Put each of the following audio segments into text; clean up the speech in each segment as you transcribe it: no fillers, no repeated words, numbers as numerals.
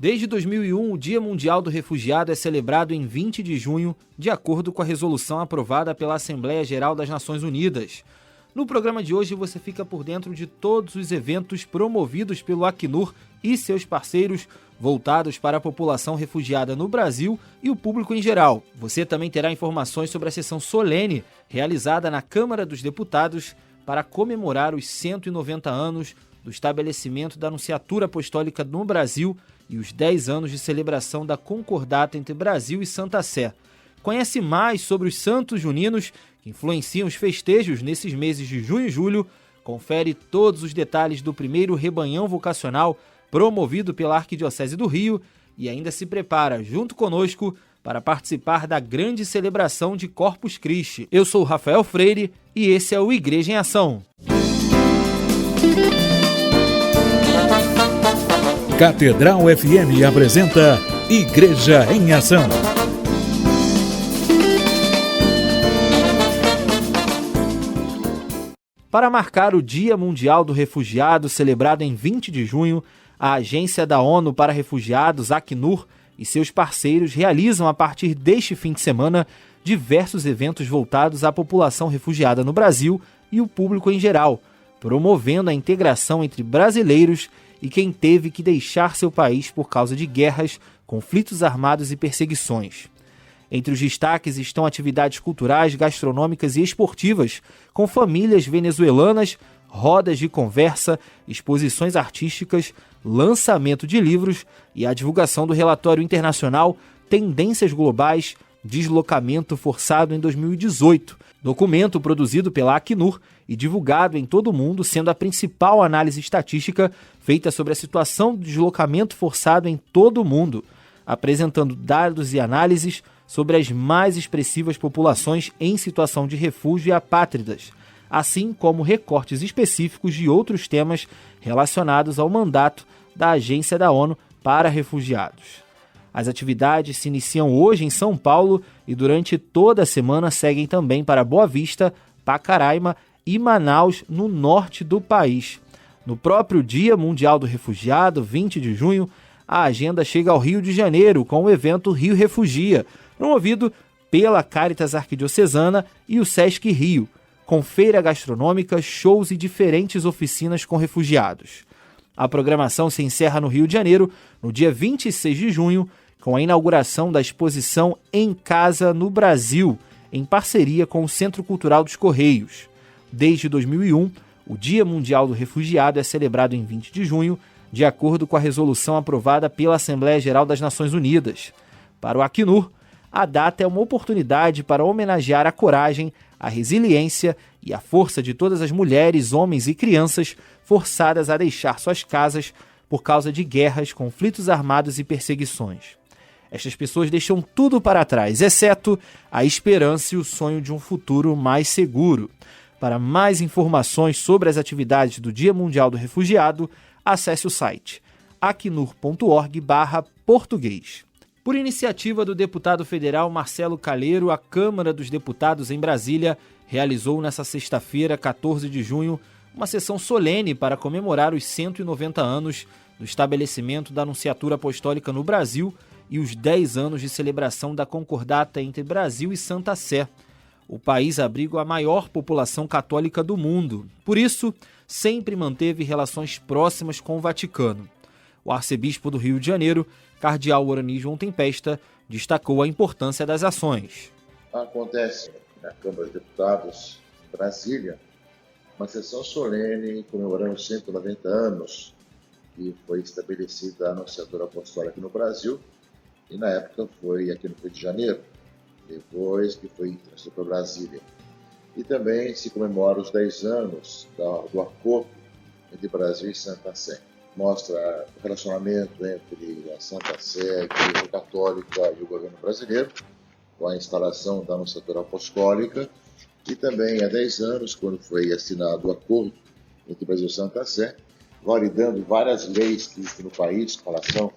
Desde 2001, o Dia Mundial do Refugiado é celebrado em 20 de junho, de acordo com a resolução aprovada pela Assembleia Geral das Nações Unidas. No programa de hoje você fica por dentro de todos os eventos promovidos pelo Acnur e seus parceiros voltados para a população refugiada no Brasil e o público em geral. Você também terá informações sobre a sessão solene realizada na Câmara dos Deputados para comemorar os 190 anos do estabelecimento da Nunciatura Apostólica no Brasil e os 10 anos de celebração da Concordata entre Brasil e Santa Sé. Conhece mais sobre os santos juninos que influenciam os festejos nesses meses de junho e julho? Confere todos os detalhes do primeiro rebanhão vocacional promovido pela Arquidiocese do Rio e ainda se prepara, junto conosco, para participar da grande celebração de Corpus Christi. Eu sou Rafael Freire e esse é o Igreja em Ação. Catedral FM apresenta Igreja em Ação. Para marcar o Dia Mundial do Refugiado, celebrado em 20 de junho, a Agência da ONU para Refugiados, Acnur, e seus parceiros realizam a partir deste fim de semana diversos eventos voltados à população refugiada no Brasil e o público em geral, promovendo a integração entre brasileiros e quem teve que deixar seu país por causa de guerras, conflitos armados e perseguições. Entre os destaques estão atividades culturais, gastronômicas e esportivas, com famílias venezuelanas, rodas de conversa, exposições artísticas, lançamento de livros e a divulgação do relatório internacional Tendências Globais, Deslocamento Forçado em 2018, documento produzido pela Acnur e divulgado em todo o mundo, sendo a principal análise estatística feita sobre a situação do deslocamento forçado em todo o mundo, apresentando dados e análises sobre as mais expressivas populações em situação de refúgio e apátridas, assim como recortes específicos de outros temas relacionados ao mandato da Agência da ONU para Refugiados. As atividades se iniciam hoje em São Paulo e durante toda a semana seguem também para Boa Vista, Pacaraima e Manaus, no norte do país. No próprio Dia Mundial do Refugiado, 20 de junho, a agenda chega ao Rio de Janeiro com o evento Rio Refugia, promovido pela Caritas Arquidiocesana e o Sesc Rio, com feira gastronômica, shows e diferentes oficinas com refugiados. A programação se encerra no Rio de Janeiro no dia 26 de junho, com a inauguração da exposição Em Casa no Brasil, em parceria com o Centro Cultural dos Correios. Desde 2001, o Dia Mundial do Refugiado é celebrado em 20 de junho, de acordo com a resolução aprovada pela Assembleia Geral das Nações Unidas. Para o Acnur, a data é uma oportunidade para homenagear a coragem, a resiliência e a força de todas as mulheres, homens e crianças forçadas a deixar suas casas por causa de guerras, conflitos armados e perseguições. Estas pessoas deixam tudo para trás, exceto a esperança e o sonho de um futuro mais seguro. Para mais informações sobre as atividades do Dia Mundial do Refugiado, acesse o site acnur.org/português. Por iniciativa do deputado federal Marcelo Calheiro, a Câmara dos Deputados em Brasília realizou nesta sexta-feira, 14 de junho, uma sessão solene para comemorar os 190 anos do estabelecimento da Nunciatura Apostólica no Brasil e os 10 anos de celebração da Concordata entre Brasil e Santa Sé. O país abriga a maior população católica do mundo. Por isso, sempre manteve relações próximas com o Vaticano. O arcebispo do Rio de Janeiro, cardeal Orani João Tempesta, destacou a importância das ações. Acontece na Câmara dos Deputados, em Brasília, uma sessão solene comemorando os 190 anos que foi estabelecida a Nunciatura Apostólica aqui no Brasil, e na época foi aqui no Rio de Janeiro, depois que foi transferido para Brasília. E também se comemora os 10 anos do acordo entre Brasil e Santa Sé. Mostra o relacionamento entre a Santa Sé, a Igreja Católica e o governo brasileiro, com a instalação da Nunciatura Apostólica, e também há 10 anos, quando foi assinado o acordo entre Brasil e Santa Sé, validando várias leis que existem no país com relação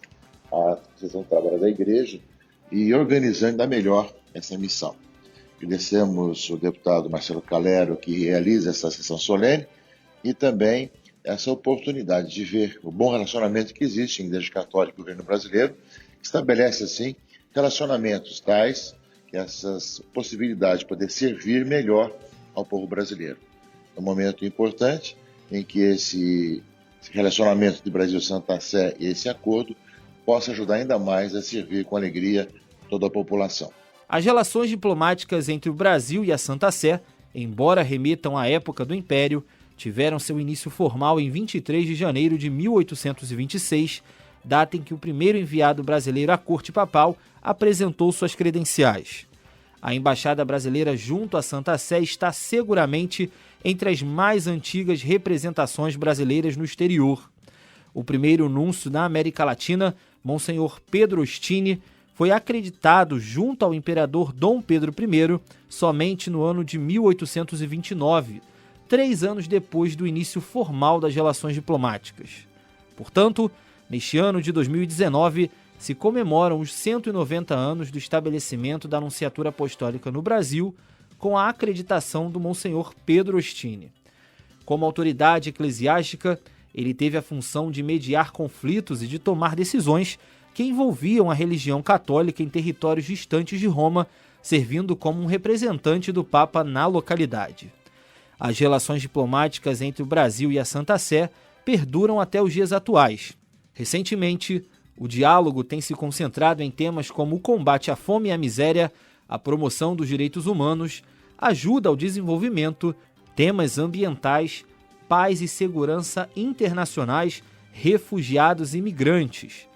à questão do trabalho da Igreja e organizando ainda melhor essa missão. Agradecemos o deputado Marcelo Calheiro, que realiza essa sessão solene, e também essa oportunidade de ver o bom relacionamento que existe em Igreja Católica e governo brasileiro, que estabelece, assim, relacionamentos tais que essas possibilidades de poder servir melhor ao povo brasileiro. É um momento importante em que esse relacionamento de Brasil-Santa Sé e esse acordo possa ajudar ainda mais a servir com alegria toda a população. As relações diplomáticas entre o Brasil e a Santa Sé, embora remetam à época do Império, tiveram seu início formal em 23 de janeiro de 1826, data em que o primeiro enviado brasileiro à corte papal apresentou suas credenciais. A embaixada brasileira junto à Santa Sé está seguramente entre as mais antigas representações brasileiras no exterior. O primeiro núncio na América Latina, Monsenhor Pedro Ostini, foi acreditado junto ao imperador Dom Pedro I somente no ano de 1829, 3 anos depois do início formal das relações diplomáticas. Portanto, neste ano de 2019, se comemoram os 190 anos do estabelecimento da Anunciatura Apostólica no Brasil, com a acreditação do Monsenhor Pedro Ostini. Como autoridade eclesiástica, ele teve a função de mediar conflitos e de tomar decisões que envolviam a religião católica em territórios distantes de Roma, servindo como um representante do Papa na localidade. As relações diplomáticas entre o Brasil e a Santa Sé perduram até os dias atuais. Recentemente, o diálogo tem se concentrado em temas como o combate à fome e à miséria, a promoção dos direitos humanos, ajuda ao desenvolvimento, temas ambientais, paz e segurança internacionais, refugiados e migrantes.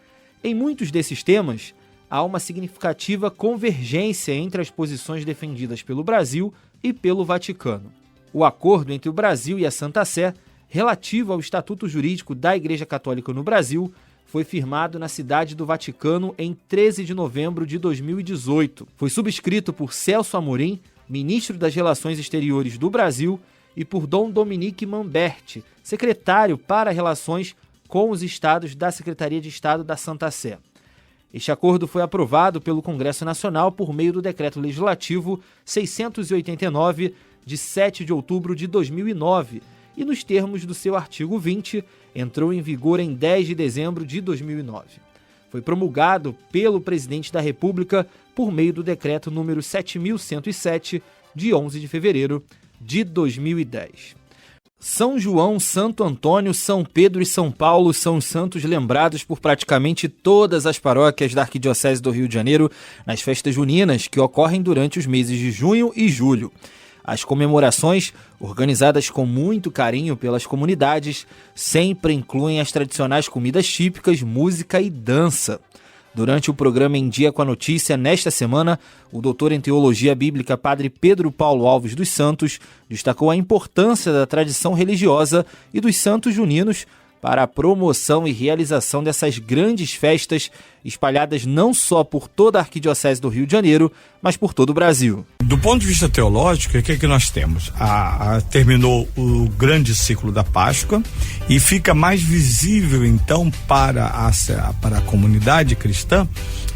Em muitos desses temas, há uma significativa convergência entre as posições defendidas pelo Brasil e pelo Vaticano. O acordo entre o Brasil e a Santa Sé, relativo ao Estatuto Jurídico da Igreja Católica no Brasil, foi firmado na cidade do Vaticano em 13 de novembro de 2018. Foi subscrito por Celso Amorim, ministro das Relações Exteriores do Brasil, e por Dom Dominique Mamberti, secretário para relações com os estados da Secretaria de Estado da Santa Sé. Este acordo foi aprovado pelo Congresso Nacional por meio do Decreto Legislativo 689, de 7 de outubro de 2009, e nos termos do seu artigo 20, entrou em vigor em 10 de dezembro de 2009. Foi promulgado pelo Presidente da República por meio do Decreto número 7.107, de 11 de fevereiro de 2010. São João, Santo Antônio, São Pedro e São Paulo são os santos lembrados por praticamente todas as paróquias da Arquidiocese do Rio de Janeiro nas festas juninas que ocorrem durante os meses de junho e julho. As comemorações, organizadas com muito carinho pelas comunidades, sempre incluem as tradicionais comidas típicas, música e dança. Durante o programa Em Dia com a Notícia, nesta semana, o doutor em Teologia Bíblica Padre Pedro Paulo Alves dos Santos destacou a importância da tradição religiosa e dos santos juninos para a promoção e realização dessas grandes festas espalhadas não só por toda a Arquidiocese do Rio de Janeiro, mas por todo o Brasil. Do ponto de vista teológico, o que é que nós temos? Terminou o grande ciclo da Páscoa e fica mais visível, então, para a comunidade cristã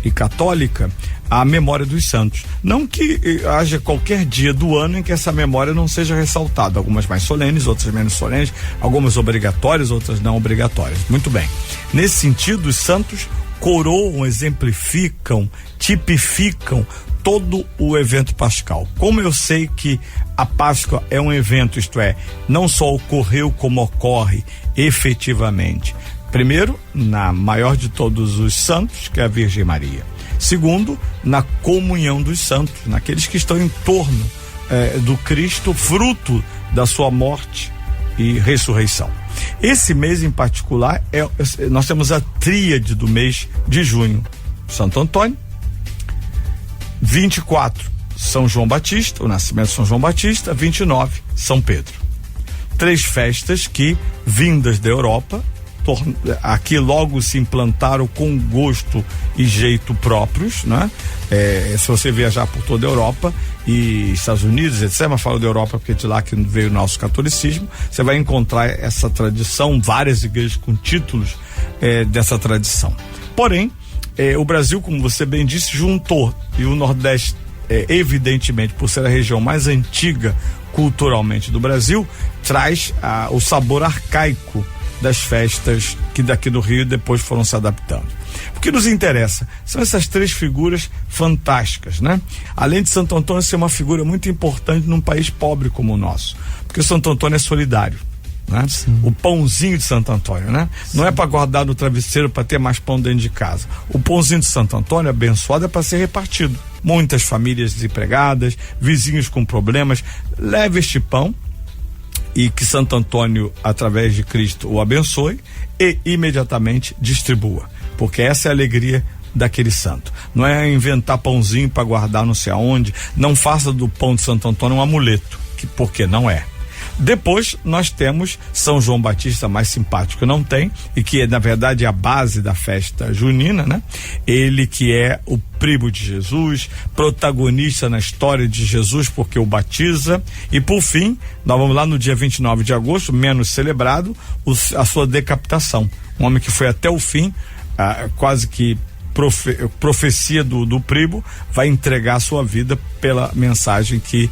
e católica a memória dos santos. Não que haja qualquer dia do ano em que essa memória não seja ressaltada, algumas mais solenes, outras menos solenes, algumas obrigatórias, outras não obrigatórias. Muito bem. Nesse sentido, os santos coroam, exemplificam, tipificam todo o evento pascal. Como eu sei que a Páscoa é um evento, isto é, não só ocorreu como ocorre efetivamente. Primeiro, na maior de todos os santos, que é a Virgem Maria. Segundo, na comunhão dos santos, naqueles que estão em torno do Cristo, fruto da sua morte e ressurreição. Esse mês em particular, nós temos a tríade do mês de junho. Santo Antônio, 24, São João Batista, o nascimento de São João Batista, 29, São Pedro. 3 festas que, vindas da Europa, aqui logo se implantaram com gosto e jeito próprios, né? Se você viajar por toda a Europa e Estados Unidos, etc., mas falo da Europa porque é de lá que veio o nosso catolicismo, você vai encontrar essa tradição, várias igrejas com títulos dessa tradição. Porém, o Brasil, como você bem disse, juntou, e o Nordeste, evidentemente, por ser a região mais antiga culturalmente do Brasil, traz o sabor arcaico das festas que daqui do Rio depois foram se adaptando. O que nos interessa são essas três figuras fantásticas, né? Além de Santo Antônio ser uma figura muito importante num país pobre como o nosso, porque o Santo Antônio é solidário, né? O pãozinho de Santo Antônio, né? Sim. Não é para guardar no travesseiro para ter mais pão dentro de casa. O pãozinho de Santo Antônio abençoado é para ser repartido. Muitas famílias desempregadas, vizinhos com problemas, leve este pão e que Santo Antônio, através de Cristo, o abençoe e imediatamente distribua, porque essa é a alegria daquele santo. Não é inventar pãozinho para guardar não sei aonde, não faça do pão de Santo Antônio um amuleto, porque não é. Depois nós temos São João Batista, mais simpático não tem, e que na verdade é a base da festa junina, né? Ele que é o primo de Jesus, protagonista na história de Jesus porque o batiza, e por fim, nós vamos lá no dia 29 de agosto, menos celebrado, a sua decapitação. Um homem que foi até o fim, quase que profecia do primo, vai entregar a sua vida pela mensagem que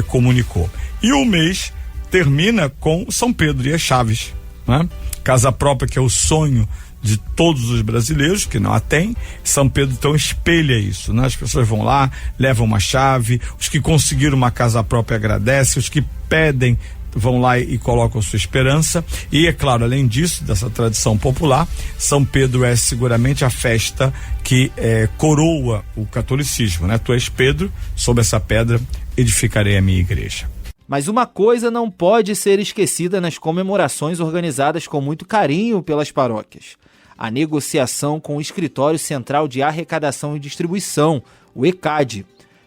comunicou. E o mês termina com São Pedro e as Chaves, né? Casa própria, que é o sonho de todos os brasileiros que não a têm. São Pedro então espelha isso, né? As pessoas vão lá, levam uma chave, os que conseguiram uma casa própria agradecem, os que pedem vão lá e colocam sua esperança. E é claro, além disso, dessa tradição popular, São Pedro é seguramente a festa que coroa o catolicismo, né? Tu és Pedro, sob essa pedra edificarei a minha igreja. Mas uma coisa não pode ser esquecida nas comemorações organizadas com muito carinho pelas paróquias: a negociação com o Escritório Central de Arrecadação e Distribuição, o ECAD.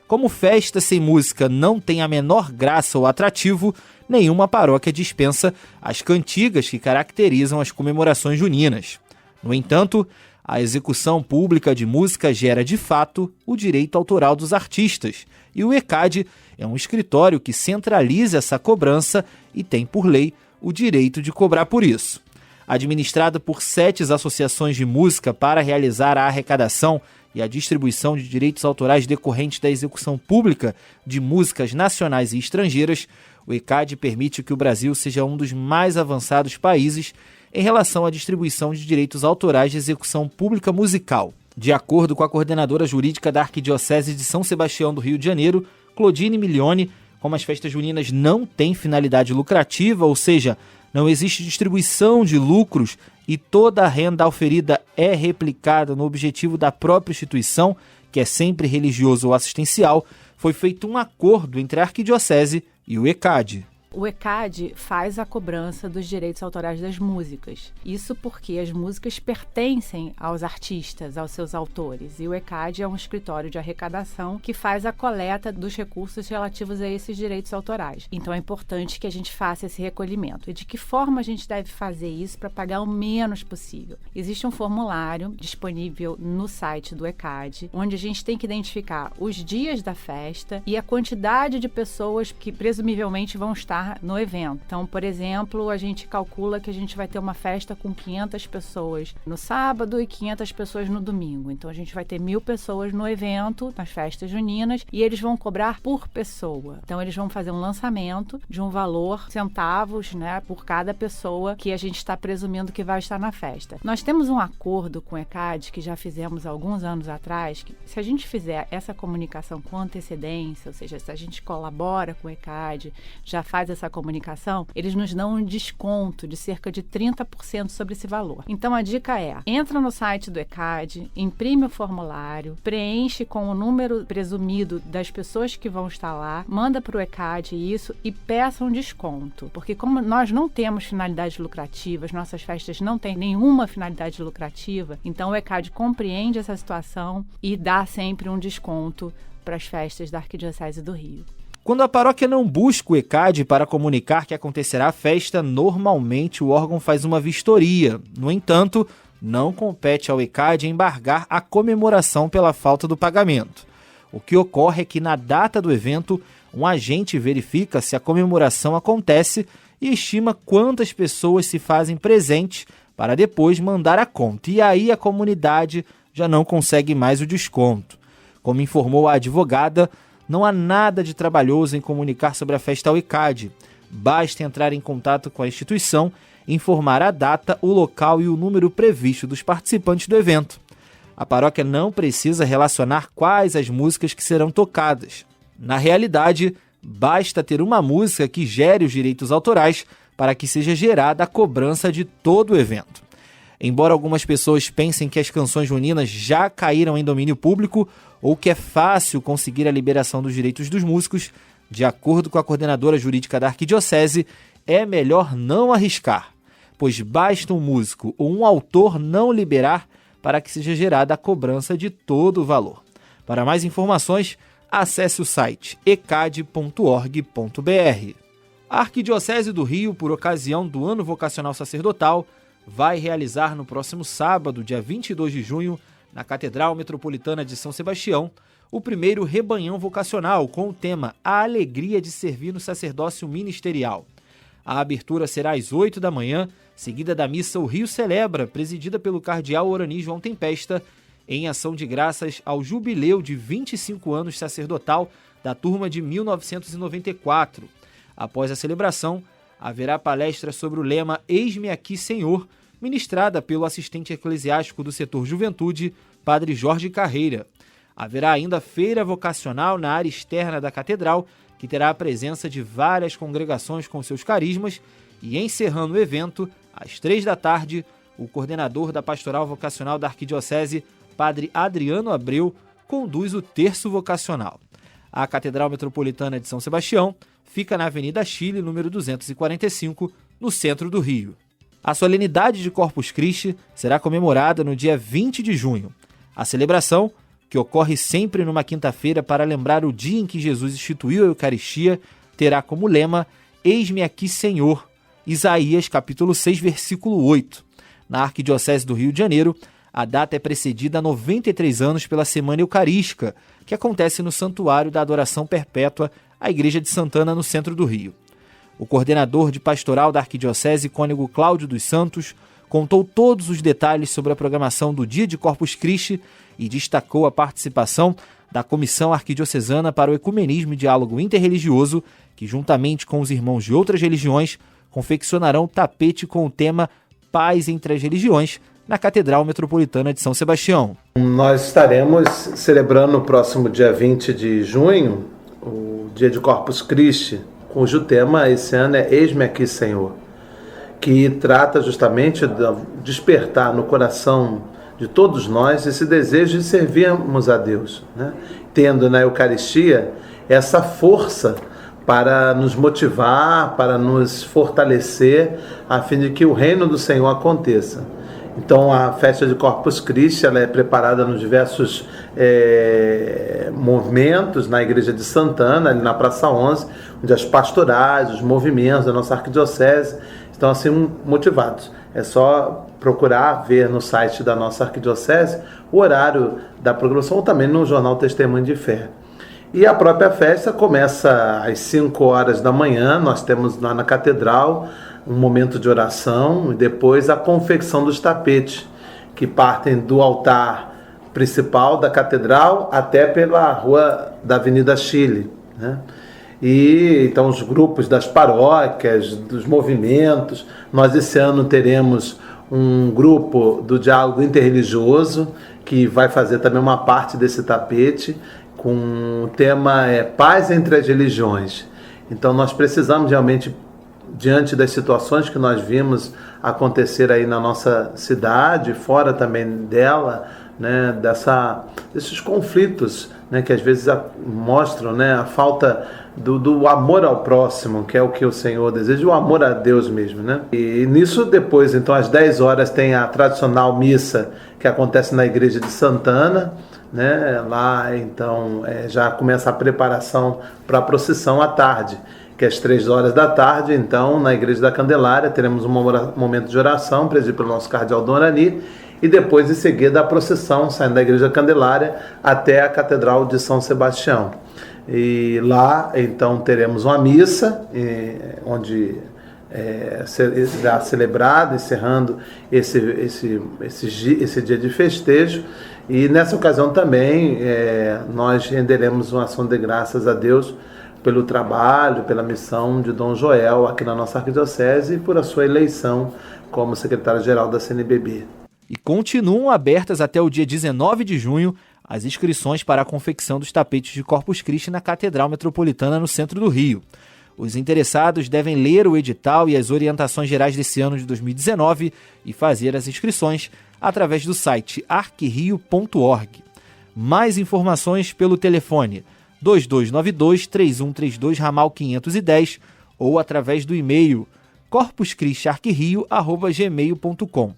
Como festa sem música não tem a menor graça ou atrativo, nenhuma paróquia dispensa as cantigas que caracterizam as comemorações juninas. No entanto, a execução pública de música gera, de fato, o direito autoral dos artistas, e o ECAD é um escritório que centraliza essa cobrança e tem, por lei, o direito de cobrar por isso. Administrado por 7 associações de música para realizar a arrecadação e a distribuição de direitos autorais decorrentes da execução pública de músicas nacionais e estrangeiras, o ECAD permite que o Brasil seja um dos mais avançados países em relação à distribuição de direitos autorais de execução pública musical. De acordo com a coordenadora jurídica da Arquidiocese de São Sebastião do Rio de Janeiro, Claudine Milione, como as festas juninas não têm finalidade lucrativa, ou seja, não existe distribuição de lucros e toda a renda auferida é replicada no objetivo da própria instituição, que é sempre religioso ou assistencial, foi feito um acordo entre a Arquidiocese e o ECAD. O ECAD faz a cobrança dos direitos autorais das músicas. Isso porque as músicas pertencem aos artistas, aos seus autores. E o ECAD é um escritório de arrecadação que faz a coleta dos recursos relativos a esses direitos autorais. Então é importante que a gente faça esse recolhimento. E de que forma a gente deve fazer isso para pagar o menos possível? Existe um formulário disponível no site do ECAD, onde a gente tem que identificar os dias da festa e a quantidade de pessoas que presumivelmente vão estar no evento. Então, por exemplo, a gente calcula que a gente vai ter uma festa com 500 pessoas no sábado e 500 pessoas no domingo. Então, a gente vai ter 1.000 pessoas no evento, nas festas juninas, e eles vão cobrar por pessoa. Então, eles vão fazer um lançamento de um valor, centavos, né, por cada pessoa que a gente está presumindo que vai estar na festa. Nós temos um acordo com o ECAD que já fizemos alguns anos atrás, que se a gente fizer essa comunicação com antecedência, ou seja, se a gente colabora com o ECAD, já faz essa comunicação, eles nos dão um desconto de cerca de 30% sobre esse valor. Então a dica é: entra no site do ECAD, imprime o formulário, preenche com o número presumido das pessoas que vão estar lá, manda para o ECAD isso e peça um desconto. Porque como nós não temos finalidades lucrativas, nossas festas não têm nenhuma finalidade lucrativa, então o ECAD compreende essa situação e dá sempre um desconto para as festas da Arquidiocese do Rio. Quando a paróquia não busca o ECAD para comunicar que acontecerá a festa, normalmente o órgão faz uma vistoria. No entanto, não compete ao ECAD embargar a comemoração pela falta do pagamento. O que ocorre é que na data do evento, um agente verifica se a comemoração acontece e estima quantas pessoas se fazem presentes para depois mandar a conta. E aí a comunidade já não consegue mais o desconto. Como informou a advogada, Não há nada de trabalhoso em comunicar sobre a festa ao ECAD. Basta entrar em contato com a instituição, informar a data, o local e o número previsto dos participantes do evento. A paróquia não precisa relacionar quais as músicas que serão tocadas. Na realidade, basta ter uma música que gere os direitos autorais para que seja gerada a cobrança de todo o evento. Embora algumas pessoas pensem que as canções juninas já caíram em domínio público ou que é fácil conseguir a liberação dos direitos dos músicos, de acordo com a coordenadora jurídica da Arquidiocese, é melhor não arriscar, pois basta um músico ou um autor não liberar para que seja gerada a cobrança de todo o valor. Para mais informações, acesse o site ecad.org.br. A Arquidiocese do Rio, por ocasião do Ano Vocacional Sacerdotal, vai realizar no próximo sábado, dia 22 de junho, na Catedral Metropolitana de São Sebastião, o primeiro rebanhão vocacional com o tema A Alegria de Servir no Sacerdócio Ministerial. A abertura será às 8 da manhã, seguida da missa O Rio Celebra, presidida pelo cardeal Orani João Tempesta, em ação de graças ao jubileu de 25 anos sacerdotal da turma de 1994. Após a celebração, haverá palestra sobre o lema Eis-me aqui, Senhor, ministrada pelo assistente eclesiástico do setor Juventude, Padre Jorge Carreira. Haverá ainda feira vocacional na área externa da catedral, que terá a presença de várias congregações com seus carismas, e encerrando o evento, às 3 da tarde, o coordenador da Pastoral Vocacional da Arquidiocese, Padre Adriano Abreu, conduz o terço vocacional. A Catedral Metropolitana de São Sebastião fica na Avenida Chile, número 245, no centro do Rio. A solenidade de Corpus Christi será comemorada no dia 20 de junho. A celebração, que ocorre sempre numa quinta-feira para lembrar o dia em que Jesus instituiu a Eucaristia, terá como lema Eis-me aqui, Senhor, Isaías capítulo 6, versículo 8. Na Arquidiocese do Rio de Janeiro, a data é precedida há 93 anos pela Semana Eucarística, que acontece no Santuário da Adoração Perpétua, a Igreja de Santana, no centro do Rio. O coordenador de pastoral da Arquidiocese, cônego Cláudio dos Santos, contou todos os detalhes sobre a programação do Dia de Corpus Christi e destacou a participação da Comissão Arquidiocesana para o Ecumenismo e Diálogo Interreligioso, que, juntamente com os irmãos de outras religiões, confeccionarão tapete com o tema Paz entre as Religiões, na Catedral Metropolitana de São Sebastião. Nós estaremos celebrando no próximo dia 20 de junho, o Dia de Corpus Christi, cujo tema esse ano é Eis-me aqui, Senhor, que trata justamente de despertar no coração de todos nós esse desejo de servirmos a Deus, né? Tendo na Eucaristia essa força para nos motivar, para nos fortalecer, a fim de que o reino do Senhor aconteça. Então a festa de Corpus Christi ela é preparada nos diversos movimentos na Igreja de Santana, ali na Praça 11, onde as pastorais, os movimentos da nossa arquidiocese estão assim motivados. É só procurar ver no site da nossa arquidiocese o horário da programação ou também no jornal Testemunho de Fé. E a própria festa começa às 5 horas da manhã, nós temos lá na Catedral um momento de oração e depois a confecção dos tapetes, que partem do altar principal da Catedral até pela rua da Avenida Chile, né? E então os grupos das paróquias, dos movimentos, nós esse ano teremos um grupo do diálogo interreligioso que vai fazer também uma parte desse tapete, com o tema Paz entre as Religiões. Então nós precisamos realmente, diante das situações que nós vimos acontecer aí na nossa cidade, fora também dela, né, desses conflitos, né, que às vezes mostram, né, a falta do amor ao próximo, que é o que o Senhor deseja, o amor a Deus mesmo, né? E nisso depois, então às 10 horas tem a tradicional missa que acontece na Igreja de Santana, né? Lá então já começa a preparação para a procissão à tarde, que às 3 horas da tarde, então, na Igreja da Candelária, teremos um momento de oração, presidido pelo nosso cardeal Dom Orani, e depois, em seguida, a procissão, saindo da Igreja da Candelária até a Catedral de São Sebastião. E lá, então, teremos uma missa, onde será celebrado, encerrando esse dia de festejo, E nessa ocasião também nós renderemos uma ação de graças a Deus pelo trabalho, pela missão de Dom Joel aqui na nossa arquidiocese e por a sua eleição como secretário-geral da CNBB. E continuam abertas até o dia 19 de junho as inscrições para a confecção dos tapetes de Corpus Christi na Catedral Metropolitana no centro do Rio. Os interessados devem ler o edital e as orientações gerais desse ano de 2019 e fazer as inscrições através do site arquirio.org. Mais informações pelo telefone 2292-3132 ramal 510 ou através do e-mail corpuschristiarquirio@gmail.com.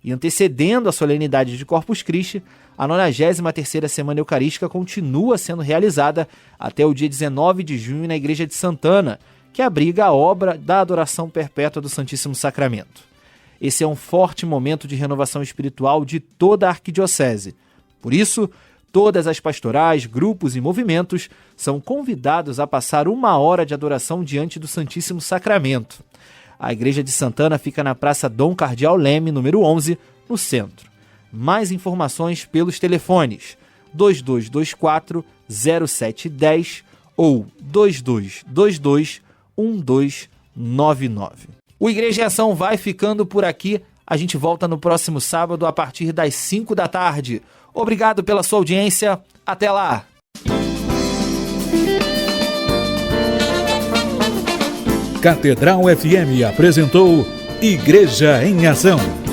E antecedendo a solenidade de Corpus Christi, a 93ª Semana Eucarística continua sendo realizada até o dia 19 de junho na Igreja de Santana, que abriga a obra da Adoração Perpétua do Santíssimo Sacramento. Esse é um forte momento de renovação espiritual de toda a arquidiocese. Por isso, todas as pastorais, grupos e movimentos são convidados a passar 1 hora de adoração diante do Santíssimo Sacramento. A Igreja de Santana fica na Praça Dom Cardeal Leme, número 11, no centro. Mais informações pelos telefones 2224-0710 ou 2222-1299. O Igreja em Ação vai ficando por aqui. A gente volta no próximo sábado a partir das 5 da tarde. Obrigado pela sua audiência. Até lá! Catedral FM apresentou Igreja em Ação.